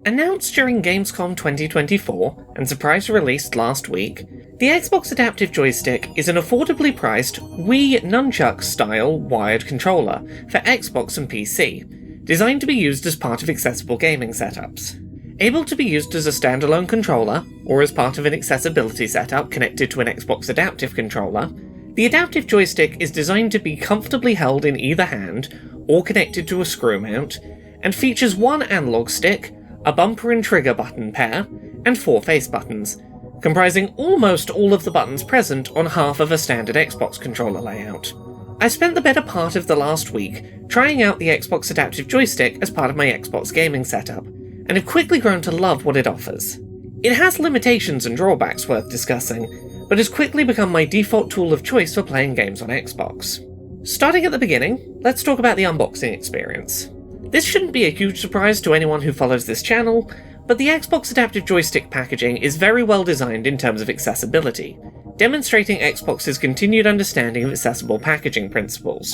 Announced during Gamescom 2024 and surprise released last week, the Xbox Adaptive Joystick is an affordably priced Wii Nunchuck-style wired controller for Xbox and PC, designed to be used as part of accessible gaming setups. Able to be used as a standalone controller, or as part of an accessibility setup connected to an Xbox Adaptive controller, the Adaptive Joystick is designed to be comfortably held in either hand, or connected to a screw mount, and features one analog stick, a bumper and trigger button pair, and 4 face buttons, comprising almost all of the buttons present on half of a standard Xbox controller layout. I spent the better part of the last week trying out the Xbox Adaptive Joystick as part of my Xbox gaming setup, and have quickly grown to love what it offers. It has limitations and drawbacks worth discussing, but has quickly become my default tool of choice for playing games on Xbox. Starting at the beginning, let's talk about the unboxing experience. This shouldn't be a huge surprise to anyone who follows this channel, but the Xbox Adaptive Joystick packaging is very well designed in terms of accessibility, demonstrating Xbox's continued understanding of accessible packaging principles.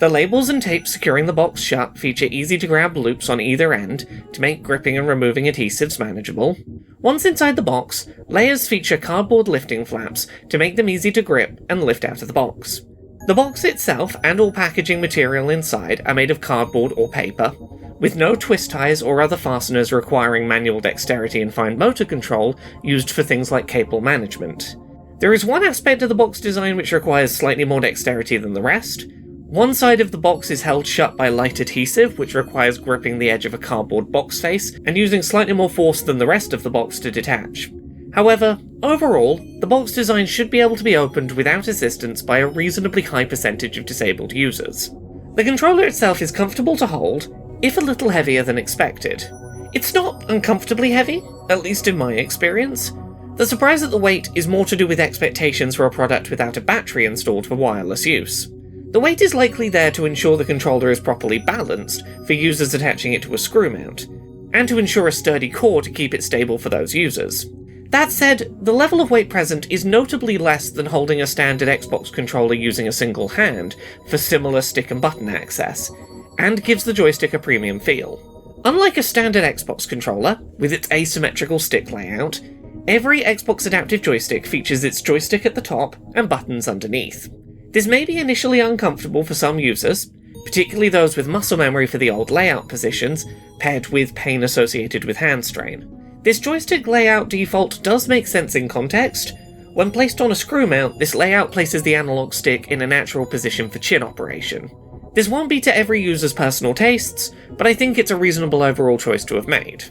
The labels and tape securing the box shut feature easy-to-grab loops on either end to make gripping and removing adhesives manageable. Once inside the box, layers feature cardboard lifting flaps to make them easy to grip and lift out of the box. The box itself and all packaging material inside are made of cardboard or paper, with no twist ties or other fasteners requiring manual dexterity and fine motor control used for things like cable management. There is one aspect of the box design which requires slightly more dexterity than the rest. One side of the box is held shut by light adhesive, which requires gripping the edge of a cardboard box face and using slightly more force than the rest of the box to detach. However, overall, the box design should be able to be opened without assistance by a reasonably high percentage of disabled users. The controller itself is comfortable to hold, if a little heavier than expected. It's not uncomfortably heavy, at least in my experience. The surprise at the weight is more to do with expectations for a product without a battery installed for wireless use. The weight is likely there to ensure the controller is properly balanced for users attaching it to a screw mount, and to ensure a sturdy core to keep it stable for those users. That said, the level of weight present is notably less than holding a standard Xbox controller using a single hand for similar stick and button access, and gives the joystick a premium feel. Unlike a standard Xbox controller, with its asymmetrical stick layout, every Xbox Adaptive Joystick features its joystick at the top and buttons underneath. This may be initially uncomfortable for some users, particularly those with muscle memory for the old layout positions, paired with pain associated with hand strain. This joystick layout default does make sense in context. When placed on a screw mount, this layout places the analog stick in a natural position for chin operation. This won't be to every user's personal tastes, but I think it's a reasonable overall choice to have made.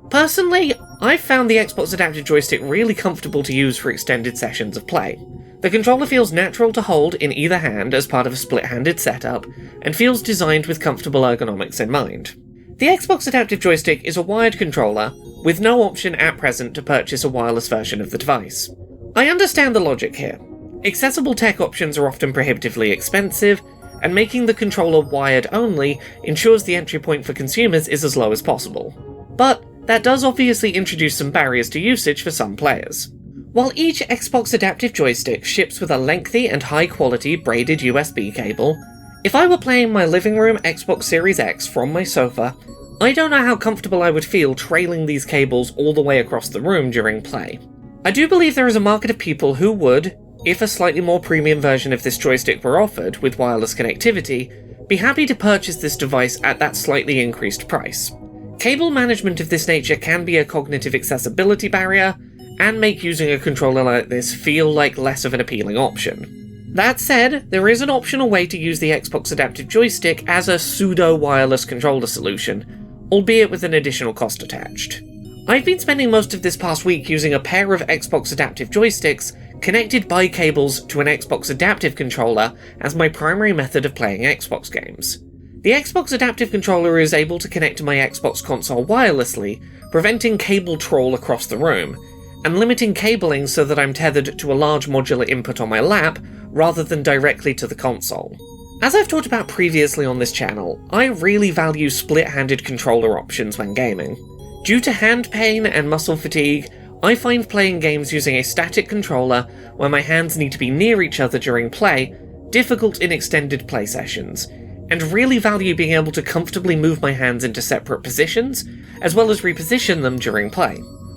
Personally, I've found the Xbox Adaptive Joystick really comfortable to use for extended sessions of play. The controller feels natural to hold in either hand as part of a split-handed setup, and feels designed with comfortable ergonomics in mind. The Xbox Adaptive Joystick is a wired controller, with no option at present to purchase a wireless version of the device. I understand the logic here. Accessible tech options are often prohibitively expensive, and making the controller wired only ensures the entry point for consumers is as low as possible. But that does obviously introduce some barriers to usage for some players. While each Xbox Adaptive Joystick ships with a lengthy and high-quality braided USB cable, if I were playing my living room Xbox Series X from my sofa, I don't know how comfortable I would feel trailing these cables all the way across the room during play. I do believe there is a market of people who would, if a slightly more premium version of this joystick were offered with wireless connectivity, be happy to purchase this device at that slightly increased price. Cable management of this nature can be a cognitive accessibility barrier, and make using a controller like this feel like less of an appealing option. That said, there is an optional way to use the Xbox Adaptive Joystick as a pseudo-wireless controller solution, albeit with an additional cost attached. I've been spending most of this past week using a pair of Xbox Adaptive Joysticks connected by cables to an Xbox Adaptive controller as my primary method of playing Xbox games. The Xbox Adaptive controller is able to connect to my Xbox console wirelessly, preventing cable trawl across the room, and limiting cabling so that I'm tethered to a large modular input on my lap rather than directly to the console. As I've talked about previously on this channel, I really value split-handed controller options when gaming. Due to hand pain and muscle fatigue, I find playing games using a static controller where my hands need to be near each other during play difficult in extended play sessions, and really value being able to comfortably move my hands into separate positions, as well as reposition them during play.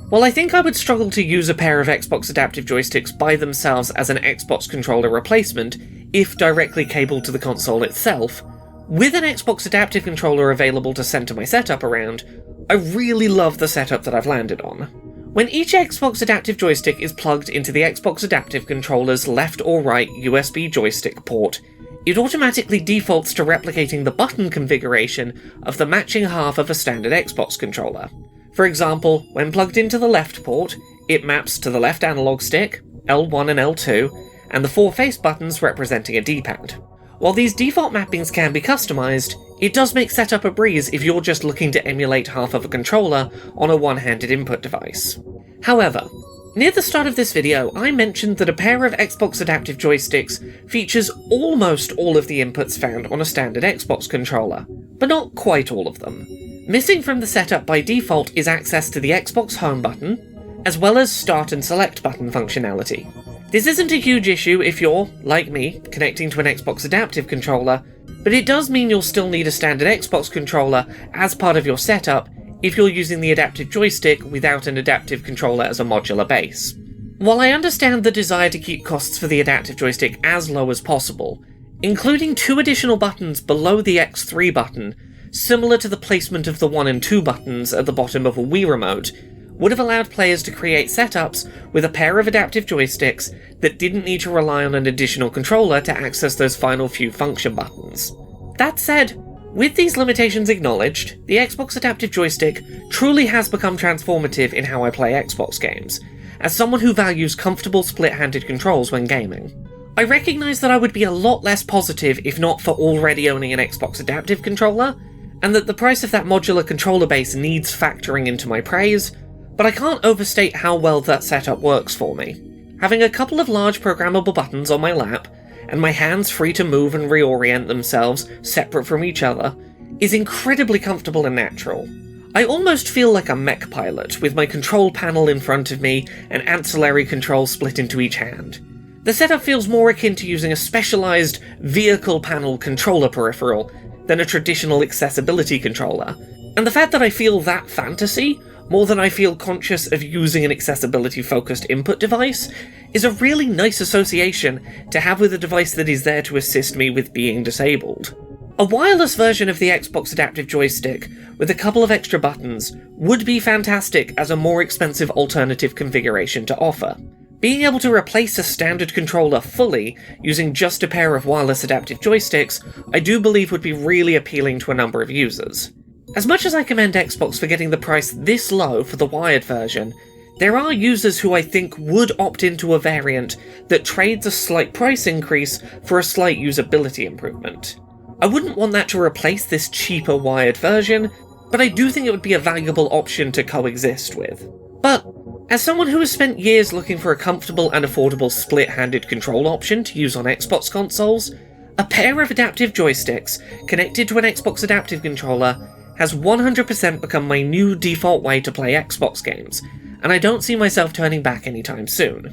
While I think I would struggle to use a pair of Xbox Adaptive Joysticks by themselves as an Xbox controller replacement, if directly cabled to the console itself, with an Xbox Adaptive Controller available to center my setup around, I really love the setup that I've landed on. When each Xbox Adaptive Joystick is plugged into the Xbox Adaptive Controller's left or right USB joystick port, it automatically defaults to replicating the button configuration of the matching half of a standard Xbox controller. For example, when plugged into the left port, it maps to the left analog stick, L1 and L2, and the 4 face buttons representing a D-pad. While these default mappings can be customized, it does make setup a breeze if you're just looking to emulate half of a controller on a one-handed input device. However, near the start of this video, I mentioned that a pair of Xbox Adaptive Joysticks features almost all of the inputs found on a standard Xbox controller, but not quite all of them. Missing from the setup by default is access to the Xbox Home button, as well as Start and Select button functionality. This isn't a huge issue if you're, like me, connecting to an Xbox Adaptive Controller, but it does mean you'll still need a standard Xbox controller as part of your setup if you're using the Adaptive Joystick without an Adaptive Controller as a modular base. While I understand the desire to keep costs for the Adaptive Joystick as low as possible, including 2 additional buttons below the X3 button, similar to the placement of the 1 and 2 buttons at the bottom of a Wii Remote, would have allowed players to create setups with a pair of adaptive joysticks that didn't need to rely on an additional controller to access those final few function buttons. That said, with these limitations acknowledged, the Xbox Adaptive Joystick truly has become transformative in how I play Xbox games, as someone who values comfortable split-handed controls when gaming. I recognise that I would be a lot less positive if not for already owning an Xbox Adaptive Controller, and that the price of that modular controller base needs factoring into my praise, but I can't overstate how well that setup works for me. Having a couple of large programmable buttons on my lap, and my hands free to move and reorient themselves separate from each other, is incredibly comfortable and natural. I almost feel like a mech pilot, with my control panel in front of me and ancillary controls split into each hand. The setup feels more akin to using a specialised vehicle panel controller peripheral than a traditional accessibility controller, and the fact that I feel that fantasy more than I feel conscious of using an accessibility-focused input device is a really nice association to have with a device that is there to assist me with being disabled. A wireless version of the Xbox Adaptive Joystick with a couple of extra buttons would be fantastic as a more expensive alternative configuration to offer. Being able to replace a standard controller fully using just a pair of wireless adaptive joysticks, I do believe would be really appealing to a number of users. As much as I commend Xbox for getting the price this low for the wired version, there are users who I think would opt into a variant that trades a slight price increase for a slight usability improvement. I wouldn't want that to replace this cheaper wired version, but I do think it would be a valuable option to coexist with. But, as someone who has spent years looking for a comfortable and affordable split-handed control option to use on Xbox consoles, a pair of adaptive joysticks connected to an Xbox Adaptive Controller has 100% become my new default way to play Xbox games, and I don't see myself turning back anytime soon.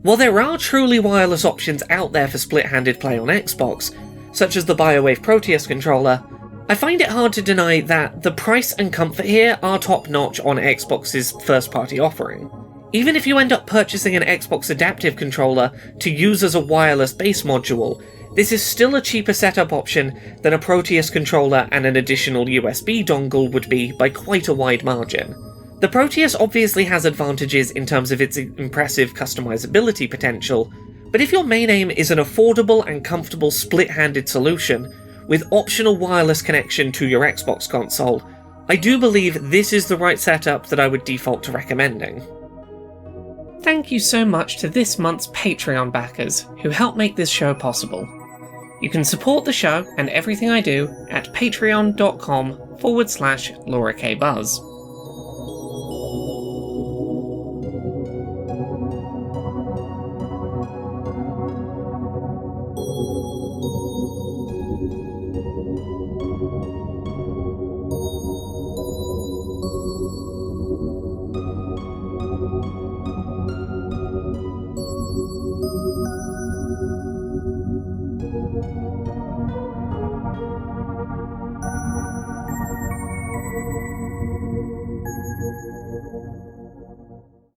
While there are truly wireless options out there for split-handed play on Xbox, such as the BioWave Proteus controller, I find it hard to deny that the price and comfort here are top-notch on Xbox's first-party offering. Even if you end up purchasing an Xbox Adaptive Controller to use as a wireless base module, this is still a cheaper setup option than a Proteus controller and an additional USB dongle would be by quite a wide margin. The Proteus obviously has advantages in terms of its impressive customizability potential, but if your main aim is an affordable and comfortable split-handed solution, with optional wireless connection to your Xbox console, I do believe this is the right setup that I would default to recommending. Thank you so much to this month's Patreon backers who help make this show possible. You can support the show and everything I do at patreon.com/LauraKBuzz.